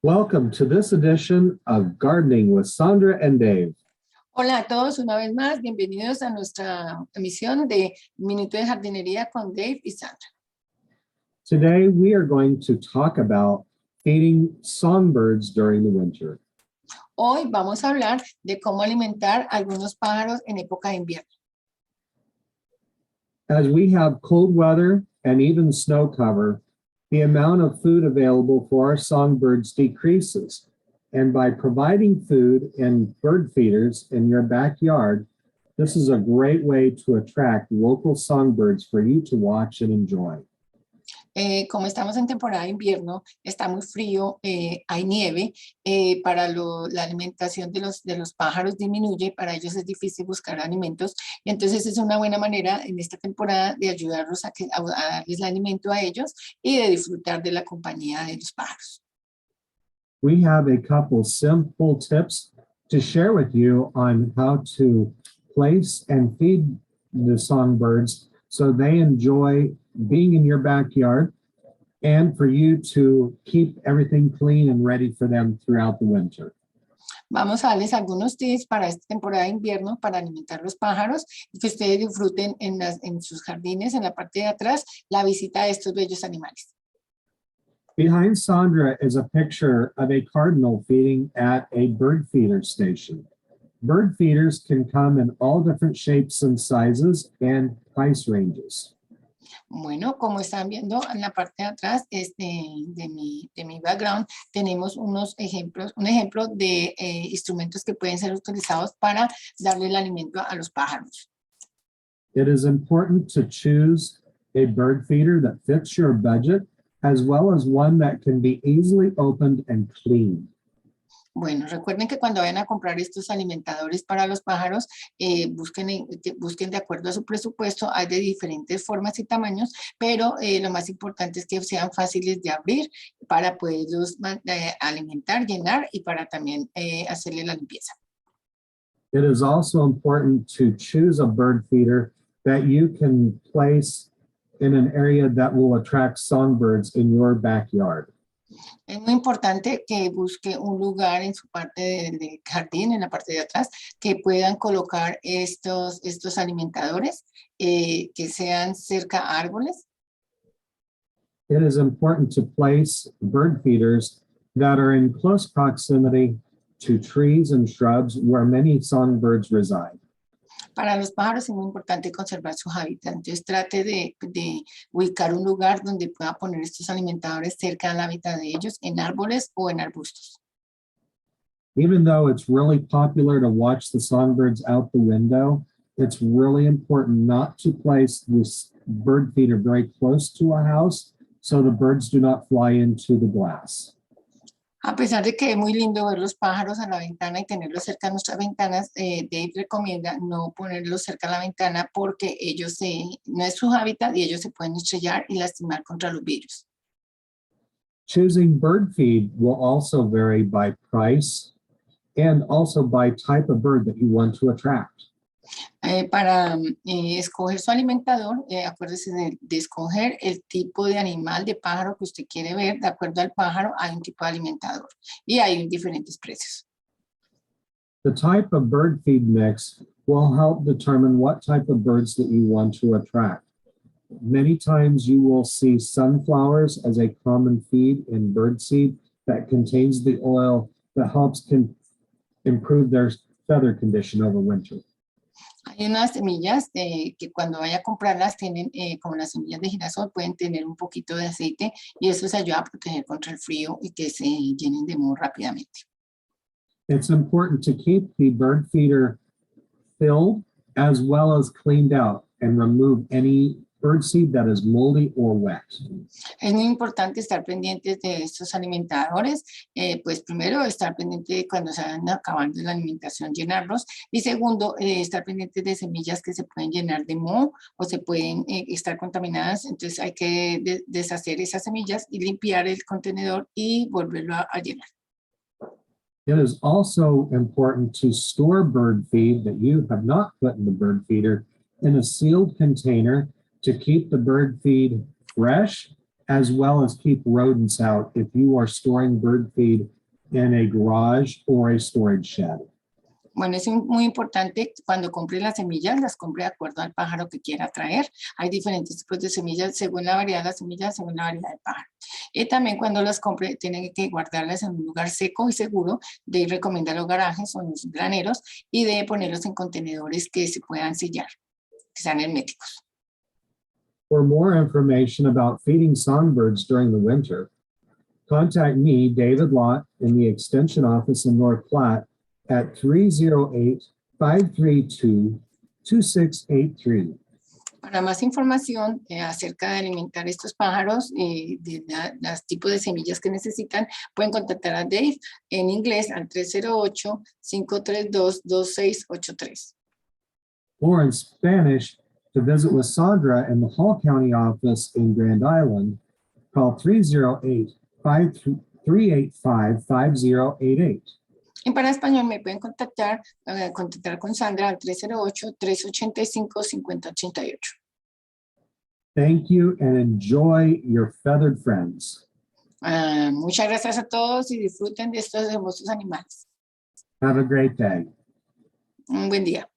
Welcome to this edition of Gardening with Sandra and Dave. Hola a todos, una vez más, bienvenidos a nuestra emisión de Minuto de Jardinería con Dave y Sandra. Today we are going to talk about feeding songbirds during the winter. Hoy vamos a hablar de cómo alimentar a algunos pájaros en época de invierno. As we have cold weather and even snow cover, the amount of food available for our songbirds decreases. And by providing food and bird feeders in your backyard, this is a great way to attract local songbirds for you to watch and enjoy. Como estamos en temporada de invierno, está muy frío, hay nieve, la alimentación de los pájaros disminuye, para ellos es difícil buscar alimentos, y entonces es una buena manera en esta temporada de ayudarlos a darles el alimento a ellos y de disfrutar de la compañía de los pájaros. We have a couple simple tips to share with you on how to place and feed the songbirds so they enjoy being in your backyard and for you to keep everything clean and ready for them throughout the winter. Vamos a darles algunos tips para esta temporada de invierno para alimentar los pájaros y que ustedes disfruten en sus jardines, en la parte de atrás, la visita de estos bellos animales. Behind Sandra is a picture of a cardinal feeding at a bird feeder station. Bird feeders can come in all different shapes and sizes and price ranges. Bueno, como están viendo en la parte de atrás de mi background, tenemos un ejemplo de instrumentos que pueden ser utilizados para darle el alimento a los pájaros. It is important to choose a bird feeder that fits your budget, as well as one that can be easily opened and cleaned. Bueno, recuerden que cuando vayan a comprar estos alimentadores para los pájaros, busquen de acuerdo a su presupuesto. Hay de diferentes formas y tamaños, pero lo más importante es que sean fáciles de abrir para poderlos alimentar, llenar y para también hacerle la limpieza. It is also important to choose a bird feeder that you can place in an area that will attract songbirds in your backyard. Es muy importante que busque un lugar en su parte del jardín, en la parte de atrás, que puedan colocar estos alimentadores, que sean cerca a árboles. It is important to place bird feeders that are in close proximity to trees and shrubs where many songbirds reside. Para los pájaros es muy importante conservar sus hábitats. Entonces trate de ubicar un lugar donde pueda poner estos alimentadores cerca del hábitat de ellos, en árboles o en arbustos. Even though it's really popular to watch the songbirds out the window, it's really important not to place this bird feeder very close to a house so the birds do not fly into the glass. A pesar de que es muy lindo ver los pájaros a la ventana y tenerlos cerca de nuestras ventanas, Dave recomienda no ponerlos cerca de la ventana porque no es su hábitat y ellos se pueden estrellar y lastimar contra los vidrios. Choosing bird feed will also vary by price and also by type of bird that you want to attract. Para escoger su alimentador, acuérdese de escoger el tipo de animal, de pájaro que usted quiere ver. De acuerdo al pájaro hay un tipo de alimentador y hay diferentes precios. The type of bird feed mix will help determine what type of birds that you want to attract. Many times you will see sunflowers as a common feed in birdseed that contains the oil that helps improve their feather condition over winter. Hay unas semillas que cuando vaya a comprarlas tienen, como las semillas de girasol, pueden tener un poquito de aceite y eso se ayuda a proteger contra el frío y que se llenen de moho rápidamente. It's important to keep the bird feeder filled as well as cleaned out and remove any birdseed that is moldy or wet. Es muy importante estar pendientes de estos alimentadores, pues primero estar pendiente de cuando se van acabando la alimentación, llenarlos, y segundo, estar pendientes de semillas que se pueden llenar de moho o se pueden estar contaminadas, entonces hay que deshacer esas semillas y limpiar el contenedor y volverlo a llenar. It is also important to store bird feed that you have not put in the bird feeder in a sealed container to keep the bird feed fresh as well as keep rodents out if you are storing bird feed in a garage or a storage shed. Bueno, es muy importante cuando compre las semillas, las compre de acuerdo al pájaro que quiera traer. Hay diferentes tipos de semillas según la variedad de las semillas, según la variedad de pájaro. Y también cuando las compre, tienen que guardarlas en un lugar seco y seguro. De recomendar los garajes o los graneros y de ponerlos en contenedores que se puedan sellar, que sean herméticos. For more information about feeding songbirds during the winter, contact me, David Lott, in the Extension Office in North Platte at 308-532-2683. Para más información acerca de alimentar estos pájaros, de los tipos de semillas que necesitan, pueden contactar a Dave en inglés al 308-532-2683. Or in Spanish, to visit with Sandra in the Hall County office in Grand Island, call 308-385-5088. Y para español me pueden contactar con Sandra al 308-385-5088. Thank you and enjoy your feathered friends. Muchas gracias a todos y disfruten de estos hermosos animales. Have a great day. Un buen día.